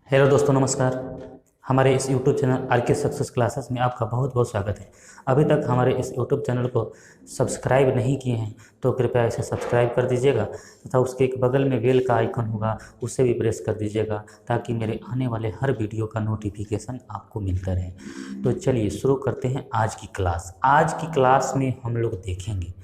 Hello दोस्तों, नमस्कार। हमारे इस यूट्यूब चैनल आर के सक्सेस क्लासेस में आपका बहुत बहुत स्वागत है। अभी तक हमारे इस यूट्यूब चैनल को सब्सक्राइब नहीं किए हैं तो कृपया इसे सब्सक्राइब कर दीजिएगा तथा उसके एक बगल में बेल का आइकन होगा, उसे भी प्रेस कर दीजिएगा ताकि मेरे आने वाले हर वीडियो का नोटिफिकेशन आपको मिलता रहे। तो चलिए शुरू करते हैं आज की क्लास। आज की क्लास में हम लोग देखेंगे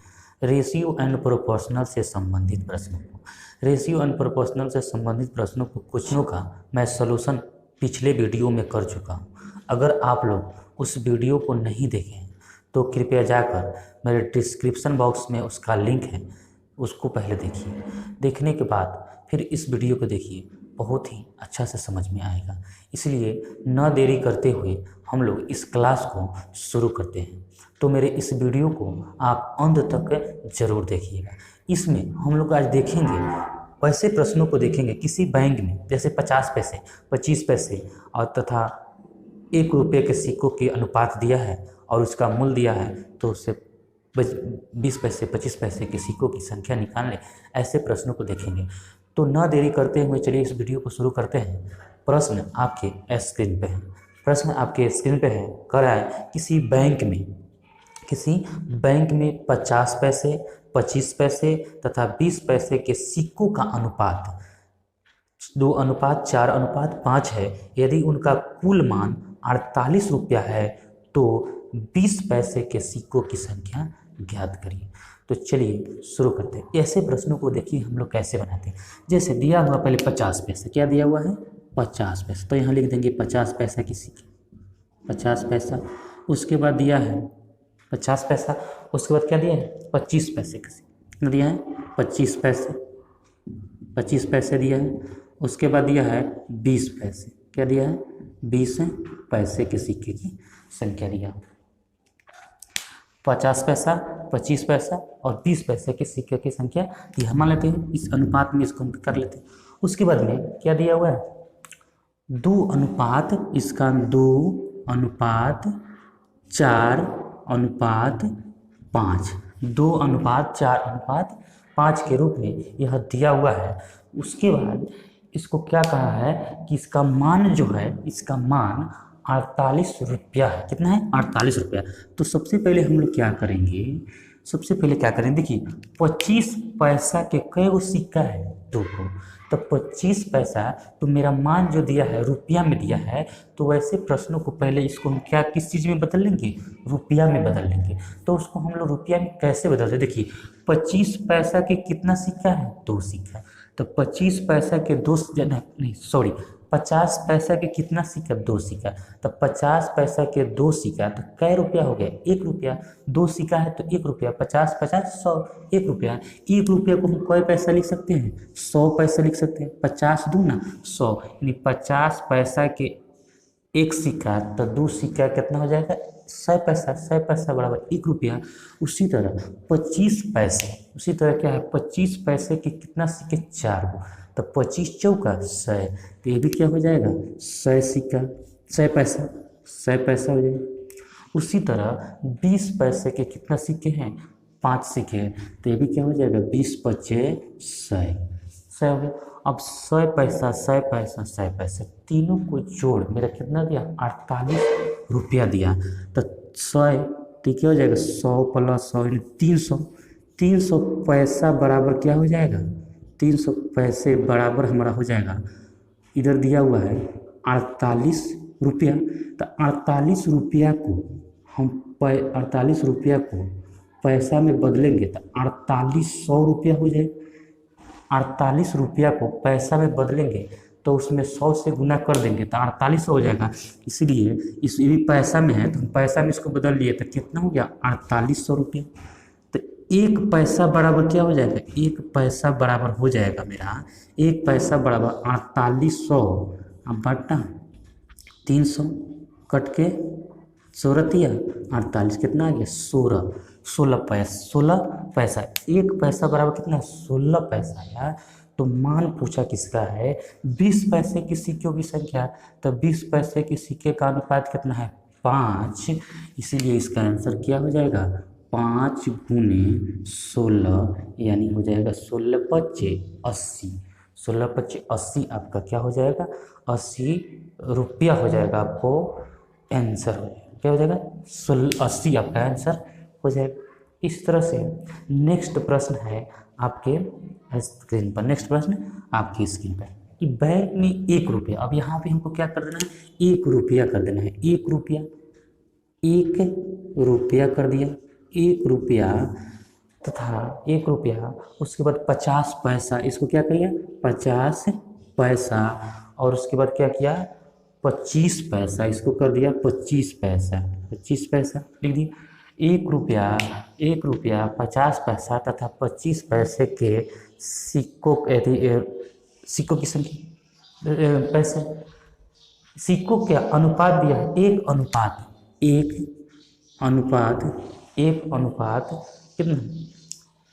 रेशियो एंड प्रोपोर्शनल से संबंधित प्रश्नों को। रेशियो एंड प्रोपोर्शनल से संबंधित प्रश्नों को क्वेश्चनों का मैं सॉल्यूशन पिछले वीडियो में कर चुका हूं। अगर आप लोग उस वीडियो को नहीं देखे हैं तो कृपया जाकर मेरे डिस्क्रिप्शन बॉक्स में उसका लिंक है, उसको पहले देखिए। देखने के बाद फिर इस वीडियो को देखिए, बहुत ही अच्छा से समझ में आएगा। इसलिए न देरी करते हुए हम लोग इस क्लास को शुरू करते हैं। तो मेरे इस वीडियो को आप अंत तक जरूर देखिएगा। इसमें हम लोग आज देखेंगे, वैसे प्रश्नों को देखेंगे किसी बैंक में, जैसे 50 पैसे, 25 पैसे और तथा 1 रुपये के सिक्कों के अनुपात दिया है और उसका मूल्य दिया है, तो उससे 20 पैसे 25 पैसे के सिक्कों की संख्या निकालने, ऐसे प्रश्नों को देखेंगे। तो न देरी करते हुए चलिए इस वीडियो को शुरू करते हैं। प्रश्न आपके स्क्रीन पे है। प्रश्न आपके स्क्रीन पे है। कह रहा है किसी बैंक में 50 पैसे, 25 पैसे तथा 20 पैसे के सिक्कों का अनुपात 2:4:5 है। यदि उनका कुल मान 48 रुपया है तो 20 पैसे के सिक्कों की संख्या ज्ञात करिए। तो चलिए शुरू करते हैं। ऐसे प्रश्नों को देखिए हम लोग कैसे बनाते हैं। जैसे दिया हुआ पहले 50 पैसे, क्या दिया हुआ है 50 पैसे, तो यहाँ लिख देंगे 50 पैसा की सिक्के, 50 पैसा। उसके बाद दिया है 50 पैसा, उसके बाद क्या दिया है 25 पैसे का सिक्का दिया है, 25 पैसे, 25 पैसे दिया है। उसके बाद दिया है 20 पैसे, क्या दिया है 20 पैसे के सिक्के की संख्या दिया। 50 पैसा, 25 पैसा और 20 पैसे के सिक्के की संख्या ये हम मान लेते हैं। इस अनुपात में इसको हम कर लेते हैं। उसके बाद में क्या दिया हुआ है 2 अनुपात, इसका 2:4:5, 2:4:5 के रूप में यह दिया हुआ है। उसके बाद इसको क्या कहा है कि इसका मान जो है, इसका मान 48 रुपया है। कितना है 48 रुपया। तो सबसे पहले हम लोग क्या करेंगे, देखिए 25 पैसा के कई गो सिक्का है, 2 को। तो 25 पैसा, तो मेरा मान जो दिया है रुपया में दिया है, तो वैसे प्रश्नों को पहले इसको हम क्या किस चीज़ में बदल लेंगे, रुपया में बदल लेंगे। तो उसको हम लोग रुपया में कैसे बदलते, देखिए 25 पैसा के कितना सिक्का है 2 सिक्का। तो 25 पैसा के 50 पैसा के कितना सिक्का 2 सिक्का। तो 50 पैसा के 2 सिक्का, तो कै रुपया हो गया 1 रुपया। 2 सिक्का है तो 1 रुपया, 50 50 100 1 रुपया। 1 रुपया को हम कै पैसा लिख सकते हैं 100 पैसा लिख सकते हैं। 50 दूना 100, यानी 50 पैसा के 1 सिक्का, तो 2 सिक्का कितना हो जाएगा 100 पैसा। 100 पैसा बराबर 1 रुपया। उसी तरह 25 पैसे, उसी तरह क्या है 25 पैसे के कितना सिक्के 4 गो। तो 25 चौका 100, तो ये भी क्या हो जाएगा 100 सिक्का, 100 पैसा, 100 पैसा हो जाएगा। उसी तरह 20 पैसे के कितना सिक्के हैं 5 सिक्के, तो ये भी क्या हो जाएगा 20 पच्चे 100, 100 हो गया। अब 100 पैसा, 100 पैसा, 100 पैसा, तीनों को जोड़ मेरा कितना दिया 48 रुपया दिया। तो 100, तो क्या हो जाएगा 100 + 100 300। 300 पैसा बराबर क्या हो जाएगा 300 पैसे बराबर हमारा हो जाएगा, इधर दिया हुआ है 48 रुपया। तो 48 रुपया को हम 48 रुपया को पैसा में बदलेंगे तो 4800 रुपया हो जाएगा। 48 रुपया को पैसा में बदलेंगे तो उसमें 100 से गुना कर देंगे तो 4800 हो जाएगा। इसलिए इस भी पैसा में है तो हम पैसा में इसको बदल लिए तो कितना हो गया 4800 रुपया। तो 1 पैसा बराबर क्या हो जाएगा, 1 पैसा बराबर हो जाएगा मेरा, 1 पैसा बराबर 4800 बटा 300 कट के 48 कितना आ गया 16 पैसा। 1 पैसा बराबर कितना 16 पैसा यार। तो मान पूछा किसका है 20 पैसे के सिक्कों की संख्या। तो 20 पैसे के सिक्के का अनुपात कितना है 5, इसीलिए इसका आंसर क्या हो जाएगा 5 × 16, यानी हो जाएगा 16 × 5 = 80। 16 25 80 आपका क्या हो जाएगा, 80 रुपया हो जाएगा, आपको आंसर हो जाएगा, क्या हो जाएगा 80 आपका आंसर हो जाएगा। इस तरह से नेक्स्ट प्रश्न है आपके स्क्रीन पर, नेक्स्ट प्रश्न आपकी स्क्रीन पर कि बैंक में 1 रुपया, अब यहाँ पे हमको क्या कर देना है, 1 रुपया कर देना है, 1 रुपया, 1 रुपया कर दिया, 1 रुपया तथा 1 रुपया, उसके बाद 50 पैसा, इसको क्या किया 50 पैसा, और उसके बाद क्या किया 25 पैसा, इसको कर दिया 25 पैसा, 25 पैसा लिख दिया। 1 रुपया, 1 रुपया 50 पैसा तथा 25 पैसे के सिक्कों, सिक्कों की संख्या, पैसे सिक्कों के अनुपात दिया है, एक अनुपात कितना,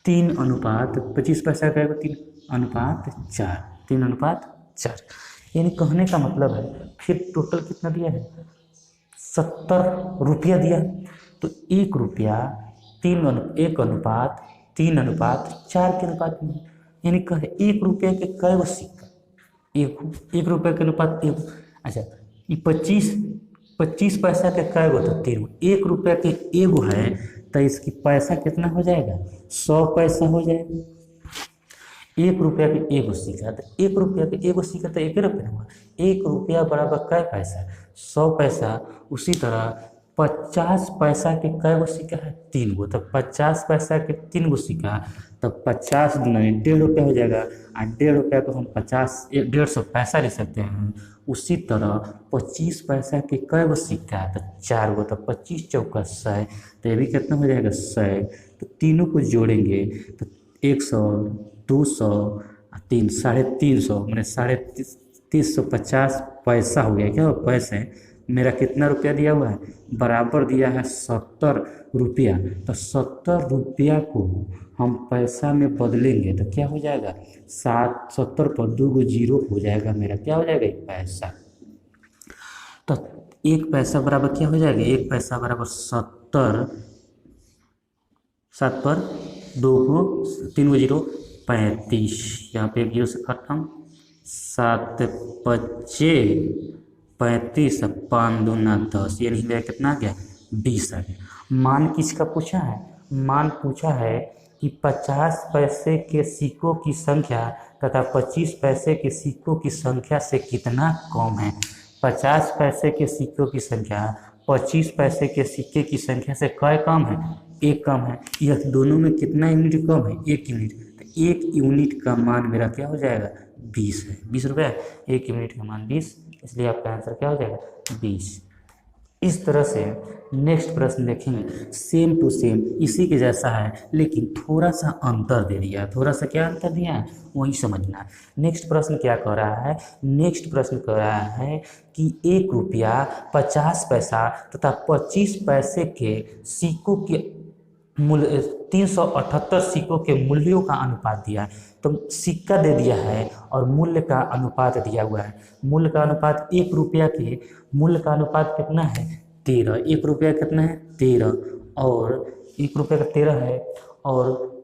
3 अनुपात 25 पैसा का 3 अनुपात 4, 3 अनुपात 4, यानी कहने का मतलब है फिर टोटल कितना दिया है 70 रुपया दिया। तो 1 रुपया 1 अनुपात 3 अनुपात 4 के अनुपात में, यानी कहे 1 रुपया के कै गो सिक्का, 1 रुपये के अनुपात 1। अच्छा ये 25 पैसा के कै गो तो 3 गो, 1 रुपया के एगो है तो इसकी पैसा कितना हो जाएगा 100 पैसा हो जाएगा। 1 रुपया के एगो सिक्का, तो 1 रुपया के एगो सिक्का तो 1 रुपया हुआ, 1 रुपया बराबर कै पैसा 100 पैसा। उसी तरह 50 पैसा के कै गो सिक्का है 3 गो, तो 50 पैसा के 3 गो सिक्का, तब 50 गुना 1.5 रुपया हो जाएगा, और 1.5 रुपया को हम 150 पैसा ले सकते हैं। उसी तरह 25 पैसा के कै गो सिक्का तो 4 गो, तो 25 चौका 100, तो ये भी कितना हो जाएगा 100, तो तीनों को जोड़ेंगे तो 100 200 3 350, मैंने 350 पैसा हो गया, क्या पैसे मेरा कितना रुपया दिया हुआ है बराबर दिया है 70 रुपया, तो 70 रुपया को हम पैसा में बदलेंगे तो क्या हो जाएगा 70 पर 2 गो जीरो हो जाएगा, मेरा क्या हो जाएगा 1 पैसा। तो 1 पैसा बराबर क्या हो जाएगा, 1 पैसा बराबर 70, 7 पर 2 को 3 गो जीरो 35, यहाँ पे 1 जीरो से खत्म, 7 25 35, 5 दूना 10, यानी मेरा कितना आ गया 20 आ गया। मान किसका पूछा है, मान पूछा है कि 50 पैसे के सिक्कों की संख्या तथा 25 पैसे के सिक्कों की संख्या से कितना कम है। 50 पैसे के सिक्कों की संख्या 25 पैसे के सिक्के की संख्या से कै कम है, 1 कम है। यह दोनों में कितना यूनिट कम है, 1 यूनिट, तो 1 यूनिट का मान मेरा क्या हो जाएगा 20 है, 20 रुपये, 1 यूनिट का मान 20, इसलिए आपका आंसर क्या हो जाएगा 20। इस तरह से नेक्स्ट प्रश्न देखेंगे, सेम टू सेम इसी के जैसा है लेकिन थोड़ा सा अंतर दे दिया, थोड़ा सा क्या अंतर दिया है वही समझना। नेक्स्ट प्रश्न क्या कह रहा है, नेक्स्ट प्रश्न कह रहा है कि 1 रुपया 50 पैसा तथा 25 पैसे के सिक्कों के मूल्य 378 सिक्कों के मूल्यों का अनुपात दिया है। तो सिक्का दे दिया है और मूल्य का अनुपात दिया हुआ है। मूल्य का अनुपात 1 रुपया के मूल्य का अनुपात कितना है 13, 1 रुपया कितना है 13, और 1 रुपया का 13 है, और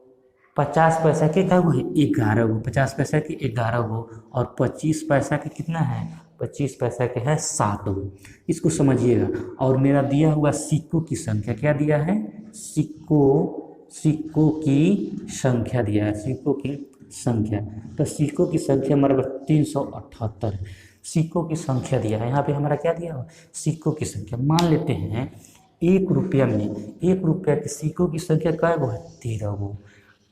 50 पैसा के क्या गो है 11 गो, 50 पैसा के 11 गो, और 25 पैसा के कितना है 25 पैसा के है 7 गो। इसको समझिएगा। और मेरा दिया हुआ सिक्कों की संख्या क्या दिया है, सिक्कों की संख्या दिया है, सिक्कों की संख्या, तो सिक्कों की संख्या हमारे 378 सिक्कों की संख्या दिया है। यहाँ पे हमारा क्या दिया हुआ सिक्कों की संख्या। मान लेते हैं 1 रुपया में 1 रुपया के सिक्कों की संख्या क्या गो है 13 गो,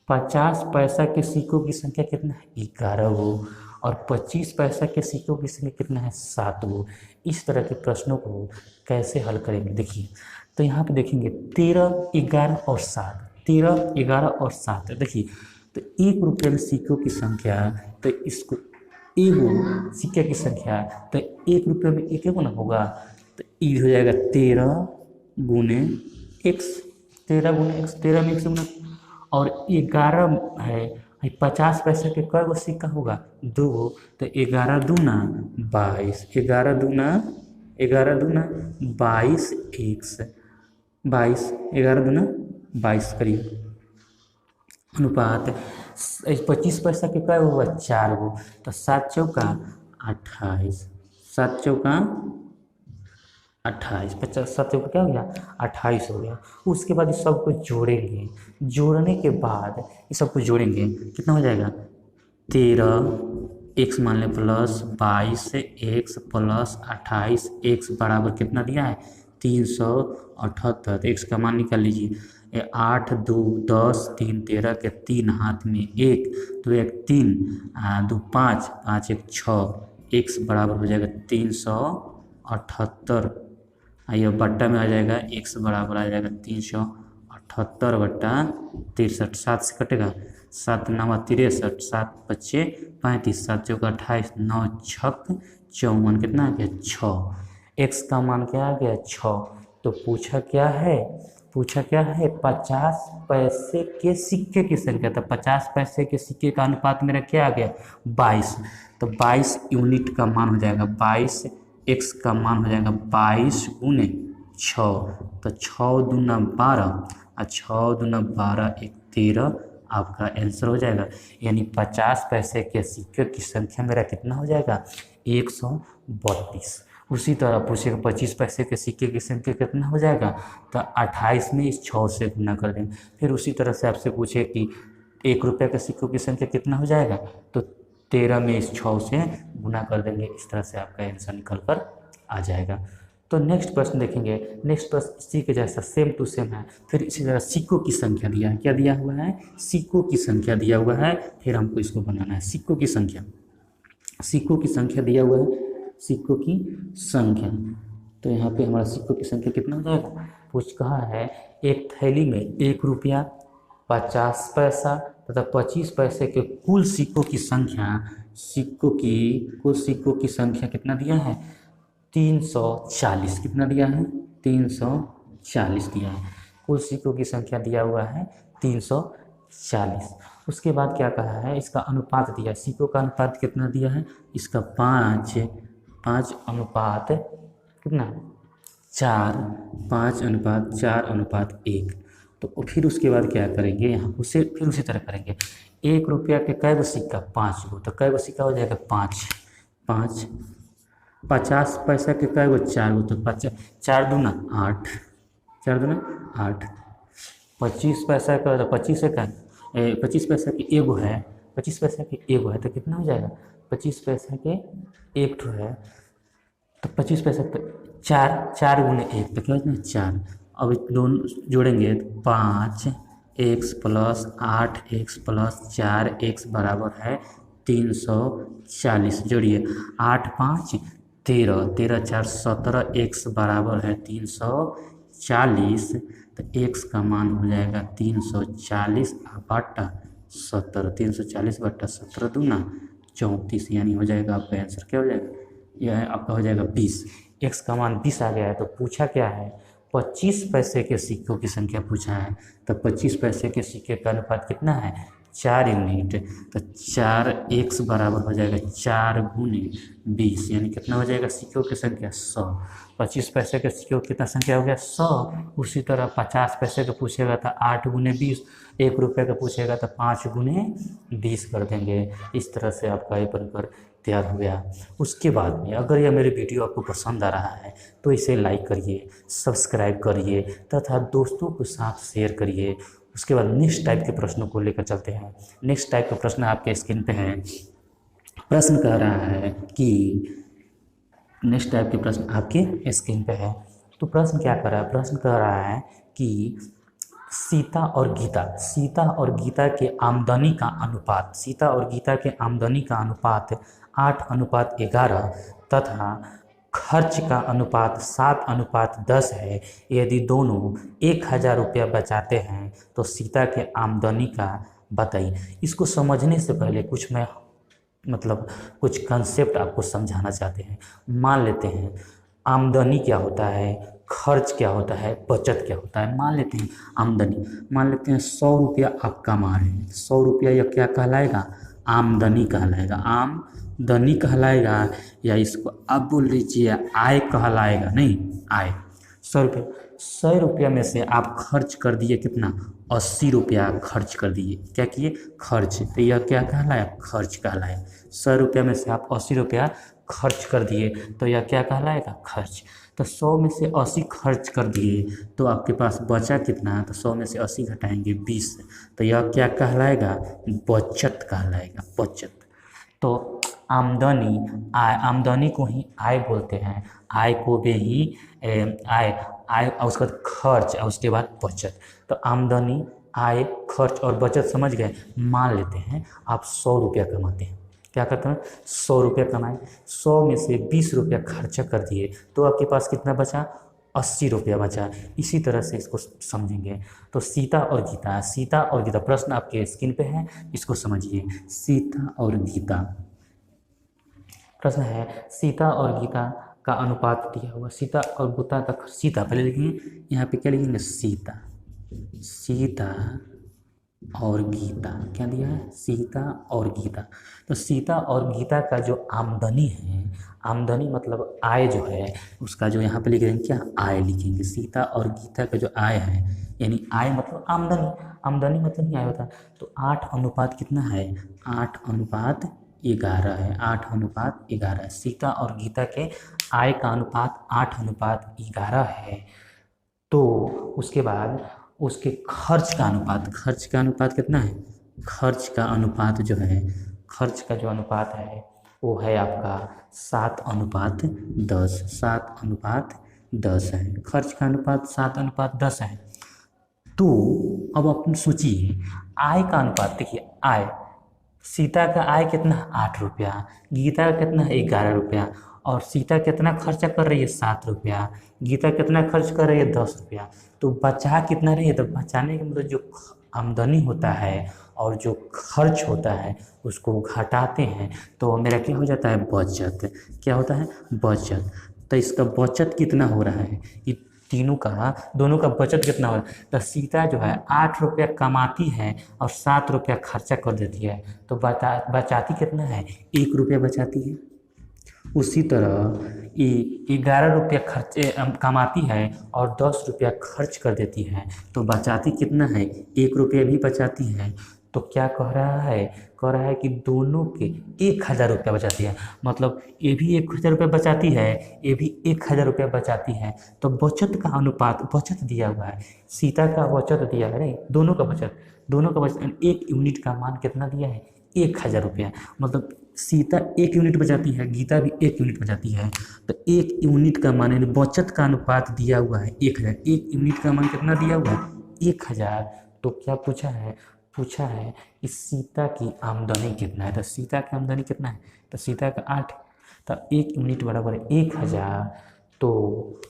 50 पैसा के सिक्कों की संख्या कितना है 11 गो, और 25 पैसा के सिक्कों की संख्या कितना है 7 गो। इस तरह के प्रश्नों को कैसे हल करेंगे देखिए। तो यहाँ पे देखेंगे 13, 11 और 7, 13, 11 और 7 देखिए। तो 1 रुपये में सिक्कों की संख्या, तो इसको एगो सिक्के की संख्या, तो 1 रुपये में एक एगो ना होगा, तो ये हो जाएगा 13 गुने x, 13 गुने x, 13 में x गुना, और 11 है 50 पैसे के कै गो सिक्का होगा 2 गो, तो 11 दूना 22, 11 दूना 22 x, 22, 11 दूना 22 करिए, अनुपात 25 पैसा के क्या होगा 4 गो, तो 7 चौका 28, 7 चौका 28, 50 7 चौका क्या हो गया 28 हो गया। उसके बाद इस सबको जोड़ेंगे, जोड़ने के बाद इस सबको जोड़ेंगे कितना हो जाएगा 13 एक्स मान लें प्लस 22 एक्स प्लस 28 एक्स बराबर कितना दिया है 378। एक्स का मान निकाल लीजिए 8 2 10 3 13 के 3 हाथ में 1 तो 1 3 2 5 5 1 6 एक्स बराबर हो जाएगा 378। आइए बट्टा में आ जाएगा एक्स बराबर आ जाएगा 378 बट्टा 63, 7 से कटेगा 7 9 63, 7 बच्चे 35, 7 चौका 28, 9 छक 54 कितना आ गया 6। एक्स का मान क्या आ गया 6। तो पूछा क्या है 50 पैसे के सिक्के की संख्या। तो 50 पैसे के सिक्के का अनुपात मेरा क्या आ गया 22। तो 22 यूनिट का मान हो जाएगा 22, एक्स का मान हो जाएगा 22 गुने 6, तो 6 दूना 12 और 6 दूना 12 1 13 आपका आंसर हो जाएगा। यानी 50 पैसे के सिक्के की संख्या मेरा कितना हो जाएगा 132। उसी तरह पूछेगा 25 पैसे के सिक्के की संख्या कितना हो जाएगा, तो 28 में इस 6 से गुना कर देंगे। फिर उसी तरह से आपसे पूछे कि 1 रुपये के सिक्कों की संख्या कितना हो जाएगा, तो 13 में इस 6 से गुना कर देंगे। इस तरह से आपका आंसर निकल कर आ जाएगा। तो नेक्स्ट प्रश्न देखेंगे। नेक्स्ट प्रश्न इसी के जैसा सेम टू सेम है। फिर इसी तरह सिक्कों की संख्या दिया है। क्या दिया हुआ है सिक्कों की संख्या दिया हुआ है। फिर हमको इसको बनाना है सिक्कों की संख्या। सिक्कों की संख्या दिया हुआ है, सिक्कों की संख्या। तो यहाँ पे हमारा सिक्कों की संख्या कितना हो जाएगा, पूछ कहा है एक थैली में 1 रुपया 50 पैसा तथा 25 पैसे के कुल सिक्कों की संख्या, कुल सिक्कों की संख्या कितना दिया है 340। कितना दिया है 340 दिया है। कुल सिक्कों की संख्या दिया हुआ है 340। उसके बाद क्या कहा है, इसका अनुपात दिया है। सिक्कों का अनुपात कितना दिया है, इसका 5 अनुपात कितना 4, 5 अनुपात 4 अनुपात 1। तो फिर उसके बाद क्या करेंगे, यहाँ उसे फिर उसी तरह करेंगे। 1 रुपया के कै गो सिक्का 5 गो, तो कै गो सिक्का हो जाएगा 5 5। 50 पैसा के कै गो 4 गो, तो 4 दूना 8, 4 दूना 8। 25 पैसा का तो 25 है का 25 पैसा के एगो है, 25 पैसा के एगो है तो कितना हो जाएगा 25 पैसा के एक ठो है, तो 25 पैसा तो 4 गुने 1 तो क्या होता है 4। अब दोनों जोड़ेंगे तो 5 x plus 8 x plus 4 x बराबर है 340। जोड़िए 8 5 13, 13 4 17 एक्स बराबर है 340। तो एक्स का मान हो जाएगा 340 बटा 17, 340 बटा 17 दूना 34, यानी हो जाएगा आपका आंसर क्या हो जाएगा, यह आपका हो जाएगा 20। एक्स का मान 20 आ गया है। तो पूछा क्या है 25 पैसे के सिक्कों की संख्या पूछा है। तो 25 पैसे के सिक्के का अनुपात कितना है 4 यूनिट। तो 4 एक्स बराबर हो जाएगा 4 गुने 20, यानी कितना हो जाएगा सिक्कों की संख्या 100। 25 पैसे के सिक्कों की कितना संख्या हो गया 100। उसी तरह 50 पैसे का पूछेगा तो 8 गुने 20, 1 रुपये का पूछेगा तो 5 गुने 20 कर देंगे। इस तरह से आपका ये बनकर तैयार हो गया। उसके बाद में अगर यह मेरी वीडियो आपको पसंद आ रहा है तो इसे लाइक करिए, सब्सक्राइब करिए तथा दोस्तों के साथ शेयर करिए। उसके बाद नेक्स्ट टाइप के प्रश्नों को लेकर चलते हैं। नेक्स्ट टाइप का प्रश्न आपके स्क्रीन पे है। प्रश्न कह रहा है कि नेक्स्ट टाइप के प्रश्न आपके स्क्रीन पे है। तो प्रश्न क्या कर रहा है, प्रश्न कह रहा है कि सीता और गीता के आमदनी का अनुपात, सीता और गीता के आमदनी का अनुपात 8:11 तथा खर्च का अनुपात 7:10 है। यदि दोनों 1000 रुपया बचाते हैं तो सीता के आमदनी का बताइए। इसको समझने से पहले कुछ मैं कुछ कंसेप्ट आपको समझाना चाहते हैं। मान लेते हैं आमदनी क्या होता है, खर्च क्या होता है, बचत क्या होता है। मान लेते हैं आमदनी, मान लेते हैं 100 रुपया आप कमा रहे हैं। 100 रुपया यह क्या कहलाएगा, आमदनी कहलाएगा। आमदनी कहलाएगा या इसको अब बोल लीजिए आय कहलाएगा। नहीं, आय 100 रुपये 100 रुपया में से आप खर्च कर दिए कितना, 80 रुपया खर्च कर दिए। क्या किए, खर्च। तो यह क्या कहलाया, खर्च कहलाया। 100 रुपया में से आप 80 रुपया खर्च कर दिए तो यह क्या कहलाएगा, खर्च। तो 100 में से 80 खर्च कर दिए तो आपके पास बचा कितना, तो 100 में से 80 घटाएंगे 20, तो यह क्या कहलाएगा, बचत कहलाएगा, बचत। तो आमदनी, आय, आमदनी को ही आय बोलते हैं, आय को भी ही आय, आय और उसके बाद खर्च और उसके बाद बचत। तो आमदनी, आय, खर्च और बचत समझ गए। मान लेते हैं आप 100 रुपया कमाते हैं, क्या करते हैं, 100 रुपया कमाए, 100 में से 20 रुपया खर्चा कर दिए तो आपके पास कितना बचा, 80 रुपया बचा। इसी तरह से इसको समझेंगे। तो सीता और गीता, सीता और गीता, प्रश्न आपके स्क्रीन पे है, इसको समझिए। सीता और गीता, प्रश्न है सीता और गीता का अनुपात दिया हुआ। सीता और गीता का, सीता पहले लिखेंगे, यहाँ पे क्या लिखेंगे, सीता, सीता और गीता, क्या दिया है, सीता और गीता। तो सीता और गीता का जो आमदनी है, आमदनी मतलब आय जो है, उसका जो यहाँ पे लिख रहे हैं क्या, आय लिखेंगे। सीता और गीता का जो आय है, यानी आय मतलब आमदनी, आमदनी मतलब ही आय होता है। तो 8 अनुपात कितना है, 8:11 है, 8:11। सीता और गीता के आय का अनुपात 8:11 है। तो उसके बाद उसके खर्च का अनुपात, खर्च का अनुपात कितना है, खर्च का अनुपात जो है, खर्च का जो अनुपात है वो है आपका 7:10, 7:10 है। खर्च का अनुपात 7:10 है। तो अब आप सोचिए आय का अनुपात, देखिए आय, सीता का आय कितना, 8 रुपया, गीता का कितना है, 11 रुपया, और सीता कितना खर्चा कर रही है, 7 रुपया, गीता कितना खर्च कर रही है, 10 रुपया। तो बचा कितना रही है, तो बचाने का मतलब जो आमदनी होता है और जो खर्च होता है उसको घटाते हैं तो मेरा क्या हो जाता है, बचत। क्या होता है, बचत। तो इसका बचत कितना हो रहा है, ये तीनों का, दोनों का बचत कितना हो रहा है। तो सीता जो है 8 रुपया कमाती है और 7 रुपया खर्चा कर देती है, तो बचाती कितना है, 1 रुपया बचाती है। उसी तरह ये 11 रुपया खर्चे कमाती है और 10 रुपया खर्च कर देती है, तो बचाती कितना है, 1 रुपया भी बचाती है। तो क्या कह रहा है, कह रहा है कि दोनों के 1000 रुपया बचाती है, मतलब ये भी 1000 रुपया बचाती है, ये भी 1000 रुपया बचाती है। तो बचत का अनुपात, बचत दिया हुआ है, सीता का बचत दिया है, नहीं दोनों का बचत, दोनों का बचत, 1 यूनिट का मान कितना दिया है, 1000 रुपया। मतलब सीता 1 यूनिट बचाती है, गीता भी 1 यूनिट बचाती है। तो 1 यूनिट का मान यानी बचत का अनुपात दिया हुआ है 1000, 1 यूनिट का मान कितना दिया हुआ है, 1000। तो क्या पूछा है, पूछा है कि सीता की आमदनी कितना है। तो सीता की आमदनी कितना है, तो सीता का 8, तो 1 यूनिट बराबर है 1000। तो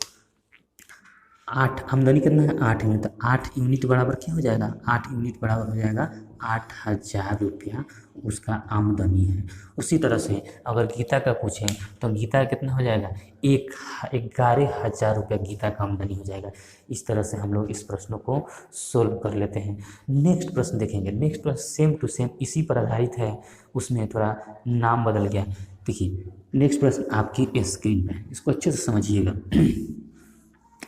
8 आमदनी कितना है, 8 यूनिट। तो 8 यूनिट बराबर क्या हो जाएगा, 8 यूनिट बराबर हो जाएगा 8000 रुपया उसका आमदनी है। उसी तरह से अगर गीता का पूछें तो गीता का कितना हो जाएगा, 11,000 रुपया गीता का आमदनी हो जाएगा। इस तरह से हम लोग इस प्रश्नों को सोल्व कर लेते हैं। नेक्स्ट प्रश्न देखेंगे। नेक्स्ट प्रश्न सेम टू सेम इसी पर आधारित है, उसमें थोड़ा नाम बदल गया। देखिए नेक्स्ट प्रश्न आपकी स्क्रीन पर, इसको अच्छे से समझिएगा।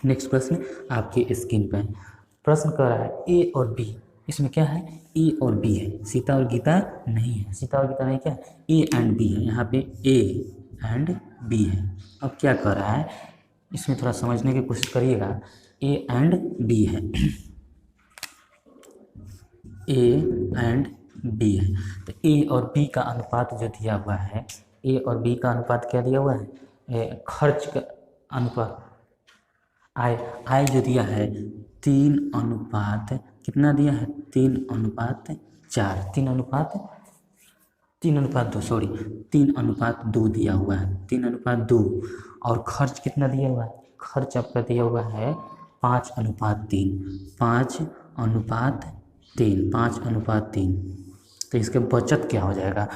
नेक्स्ट प्रश्न आपके स्क्रीन पर प्रश्न कर रहा है ए और बी, इसमें क्या है, ए और बी है, सीता और गीता नहीं है, सीता और गीता नहीं, क्या ए एंड बी है, यहाँ पे ए एंड बी है। अब क्या कर रहा है, इसमें थोड़ा समझने की कोशिश करिएगा। ए एंड बी है, ए एंड बी है। तो ए और बी का अनुपात जो दिया हुआ है, ए और बी का अनुपात क्या दिया हुआ है, खर्च का अनुपात, आय जो दिया है 3 अनुपात कितना दिया है, 3:4, 3:2 सॉरी, 3:2 दिया हुआ है, 3:2। और खर्च कितना दिया हुआ है, खर्च आपका दिया हुआ है 5:3, 5:3। तो इसके बचत क्या हो जाएगा,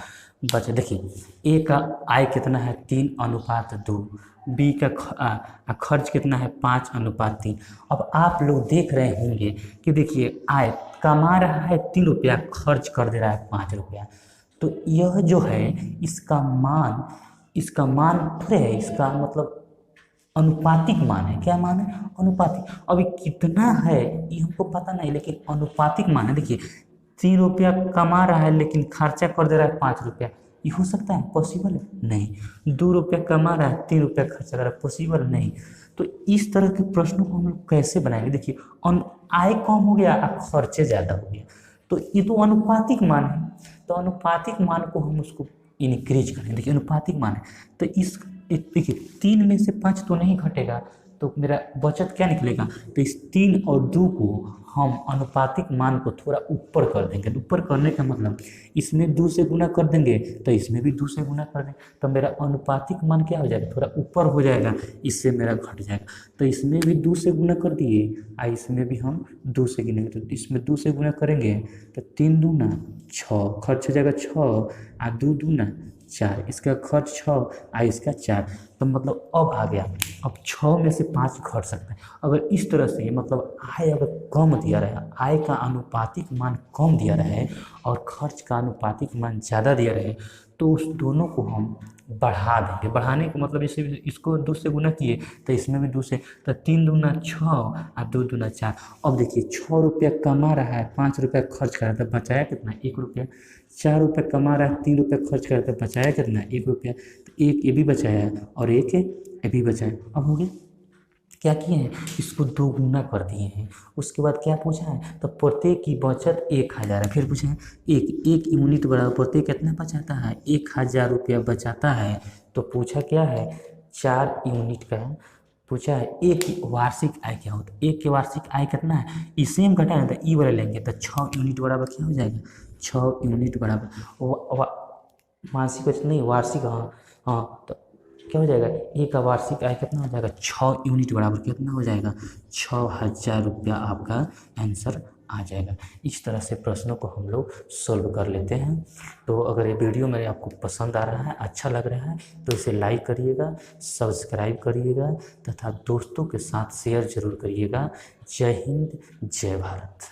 बचत देखिए ए का आय कितना है 3:2, बी का खर्च कितना है 5:3। अब आप लोग देख रहे होंगे कि देखिए आय कमा रहा है 3 रुपया, खर्च कर दे रहा है 5 रुपया। तो यह जो है इसका मान थोड़े है, इसका मतलब अनुपातिक मान है। क्या मान है? अनुपातिक। अभी कितना है ये हमको पता नहीं, लेकिन अनुपातिक मान है। देखिए 3 रुपया कमा रहा है लेकिन खर्चा कर दे रहा है 5 रुपया, ये हो सकता है? पॉसिबल है? नहीं। 2 रुपया कमा रहा है 3 रुपया खर्चा कर रहा है, पॉसिबल नहीं। तो इस तरह के प्रश्नों को हम लोग कैसे बनाएंगे? देखिए आय कम हो गया और खर्चे ज़्यादा हो गया, तो ये तो अनुपातिक मान है। तो अनुपातिक मान को हम उसको इनक्रीज करें। देखिए अनुपातिक मान है तो देखिए 3 में से 5 तो नहीं घटेगा, तो मेरा बचत क्या निकलेगा? तो इस 3 और 2 को हम अनुपातिक मान को थोड़ा ऊपर कर देंगे। तो ऊपर करने का मतलब इसमें 2 से गुना कर देंगे तो इसमें भी 2 से गुना कर देंगे, तो मेरा अनुपातिक मान क्या हो जाएगा? थोड़ा ऊपर हो जाएगा, इससे मेरा घट जाएगा। तो इसमें भी 2 से गुना कर दिए और इसमें भी हम 2 से गिनेंगे, तो इसमें 2 से गुना करेंगे तो 3 दूना 6, खर्च हो जाएगा 6 और 2 दूना 4, इसका खर्च 6 और इसका 4। तो मतलब अब आ गया, अब 6 में से 5 घट सकता है। अगर इस तरह से मतलब आय अगर कम दिया रहे, आय का अनुपातिक मान कम दिया रहे और खर्च का अनुपातिक मान ज़्यादा दिया रहे, तो उस दोनों को हम बढ़ा देंगे। बढ़ाने का मतलब जैसे इसको 2 से गुना किए तो इसमें भी 2 से, तो 3 दूना 6 और 2 दूना 4। अब देखिए 6 रुपया कमा रहा है, 5 रुपया खर्च कर रहा था, बचाया कितना? 1 रुपया। 4 रुपया कमा रहा है, 3 रुपया खर्च कर रहा था, बचाया कितना? 1 रुपया। तो एक ये भी बचाया और एक ये भी बचाया। अब हो गया, क्या किए हैं? इसको 2 गुना कर दिए हैं। उसके बाद क्या पूछा है? तो प्रत्येक की बचत 1000 है। फिर पूछा है एक यूनिट बराबर प्रत्येक कितना बचाता है? 1000 रुपया बचाता है। तो पूछा क्या है? 4 यूनिट का पूछा है। एक वार्षिक आय क्या होता है? एक की वार्षिक आय कितना है? इसे हम घटाएं तो ई वाला लेंगे तो 6 यूनिट बराबर क्या हो जाएगा? 6 यूनिट बराबर मासिक बचत नहीं, वार्षिक। हाँ हाँ, तो क्या हो जाएगा? एक का वार्षिक आय कितना हो जाएगा? 6 यूनिट बराबर कितना हो जाएगा? 6000 रुपया आपका आंसर आ जाएगा। इस तरह से प्रश्नों को हम लोग सोल्व कर लेते हैं। तो अगर ये वीडियो मेरे आपको पसंद आ रहा है, अच्छा लग रहा है, तो इसे लाइक करिएगा, सब्सक्राइब करिएगा तथा दोस्तों के साथ शेयर जरूर करिएगा। जय हिंद, जय भारत।